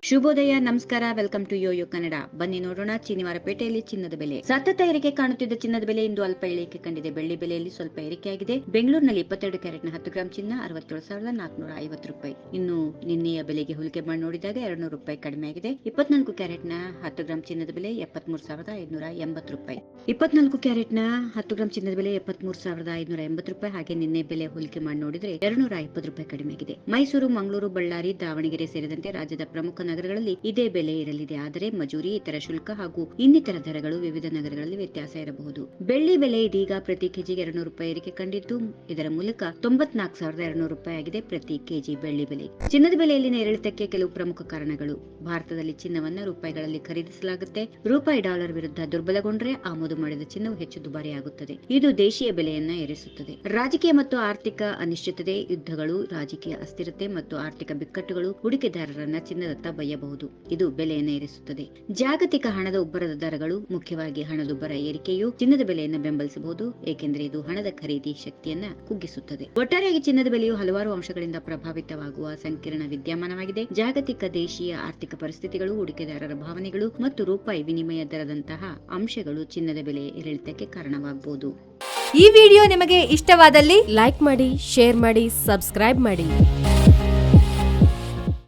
ಶುಭೋದಯ, ನಮಸ್ಕಾರ. Welcome to YoYo Kannada. ಬನ್ನಿ ನೋಡೋಣ ಶನಿವಾರಪೇಟೆಯಲ್ಲಿ ಚಿನ್ನದ ಬೆಲೆ. ಸತತ ಏರಿಕೆ ಕಾಣುತ್ತಿದ್ದ ಚಿನ್ನದ ಬೆಲೆ ಇಂದು ಅಲ್ಪ ಇಳಿಕೆ ಕಂಡಿದೆ. ಬೆಳ್ಳಿ ಬೆಲೆಯಲ್ಲಿ ಸ್ವಲ್ಪ ಏರಿಕೆಯಾಗಿದೆ. ಬೆಂಗಳೂರಿನಲ್ಲಿ 22 ಕ್ಯಾರೆಟ್ನ 10 ಗ್ರಾಂ ಚಿನ್ನ 67,450 ರೂಪಾಯಿ. ಇನ್ನು ನಿನ್ನೆಯ ಬೆಲೆಗೆ ಹೋಲಿಕೆ ಮಾಡಿ ನೋಡಿದಾಗ 200 ರೂಪಾಯಿ ಕಡಿಮೆ ಆಗಿದೆ. 24 ಕ್ಯಾರೆಟ್ನ 10 ಗ್ರಾಂ ಚಿನ್ನದ ಬೆಲೆ 73,580 ರೂಪಾಯಿ. 24 ಕ್ಯಾರೆಟ್ನ 10 ಗ್ರಾಂ ಚಿನ್ನದ ಬೆಲೆ 73,580 ರೂಪಾಯಿ. ಹಾಗೆ ನಿನ್ನೆ ಬೆಲೆ ಹೋಲಿಕೆ ಮಾಡಿ ನೋಡಿದ್ರೆ 220 ರೂಪಾಯಿ ಕಡಿಮೆ ಆಗಿದೆ. ಮೈಸೂರು, ಮಂಗಳೂರು, ಬಳ್ಳಾರಿ, ದಾವಣಗೆರೆ ಸೇರಿದಂತೆ ರಾಜ್ಯದ ಪ್ರಮುಖ ನಗರಗಳಲ್ಲಿ ಇದೇ ಬೆಲೆ ಇರಲಿದೆ. ಆದರೆ ಮಜೂರಿ, ಇತರ ಶುಲ್ಕ ಹಾಗೂ ಇನ್ನಿತರ ದರಗಳು ವಿವಿಧ ನಗರಗಳಲ್ಲಿ ವ್ಯತ್ಯಾಸ ಇರಬಹುದು. ಬೆಳ್ಳಿ ಬೆಲೆ ಇದೀಗ ಪ್ರತಿ ಕೆಜಿಗೆ 200 ರೂಪಾಯಿ ಏರಿಕೆ ಕಂಡಿದ್ದು, ಇದರ ಮೂಲಕ 94,200 ರೂಪಾಯಿ ಆಗಿದೆ ಪ್ರತಿ ಕೆಜಿ ಬೆಳ್ಳಿ ಬೆಲೆ. ಚಿನ್ನದ ಬೆಲೆಯಲ್ಲಿನ ಏರಿಳಿತಕ್ಕೆ ಕೆಲವು ಪ್ರಮುಖ ಕಾರಣಗಳು. ಭಾರತದಲ್ಲಿ ಚಿನ್ನವನ್ನ ರೂಪಾಯಿಗಳಲ್ಲಿ ಖರೀದಿಸಲಾಗುತ್ತೆ. ರೂಪಾಯಿ ಡಾಲರ್ ವಿರುದ್ಧ ದುರ್ಬಲಗೊಂಡ್ರೆ ಆಮದು ಮಾಡಿದ ಚಿನ್ನವು ಹೆಚ್ಚು ದುಬಾರಿಯಾಗುತ್ತದೆ. ಇದು ದೇಶೀಯ ಬೆಲೆಯನ್ನ ಏರಿಸುತ್ತದೆ. ರಾಜಕೀಯ ಮತ್ತು ಆರ್ಥಿಕ ಅನಿಶ್ಚಿತತೆ, ಯುದ್ಧಗಳು, ರಾಜಕೀಯ ಅಸ್ಥಿರತೆ ಮತ್ತು ಆರ್ಥಿಕ ಬಿಕ್ಕಟ್ಟುಗಳು ಹೂಡಿಕೆದಾರರನ್ನ ಚಿನ್ನದತ್ತ ಬಯ್ಯಬಹುದು. ಇದು ಬೆಲೆಯನ್ನು ಏರಿಸುತ್ತದೆ. ಜಾಗತಿಕ ಹಣದ ಉಬ್ಬರದ ದರಗಳು, ಮುಖ್ಯವಾಗಿ ಹಣದುಬ್ಬರ ಏರಿಕೆಯು ಚಿನ್ನದ ಬೆಲೆಯನ್ನು ಬೆಂಬಲಿಸಬಹುದು, ಏಕೆಂದರೆ ಇದು ಹಣದ ಖರೀದಿ ಶಕ್ತಿಯನ್ನ ಕುಗ್ಗಿಸುತ್ತದೆ. ಒಟ್ಟಾರೆಯಾಗಿ ಚಿನ್ನದ ಬೆಲೆಯು ಹಲವಾರು ಅಂಶಗಳಿಂದ ಪ್ರಭಾವಿತವಾಗುವ ಸಂಕೀರ್ಣ ವಿದ್ಯಮಾನವಾಗಿದೆ. ಜಾಗತಿಕ, ದೇಶೀಯ ಆರ್ಥಿಕ ಪರಿಸ್ಥಿತಿಗಳು, ಹೂಡಿಕೆದಾರರ ಭಾವನೆಗಳು ಮತ್ತು ರೂಪಾಯಿ ವಿನಿಮಯ ದರದಂತಹ ಅಂಶಗಳು ಚಿನ್ನದ ಬೆಲೆ ಏರಿಳಿತಕ್ಕೆ ಕಾರಣವಾಗಬಹುದು. ಈ ವಿಡಿಯೋ ನಿಮಗೆ ಇಷ್ಟವಾದಲ್ಲಿ ಲೈಕ್ ಮಾಡಿ, ಶೇರ್ ಮಾಡಿ, ಸಬ್ಸ್ಕ್ರೈಬ್ ಮಾಡಿ.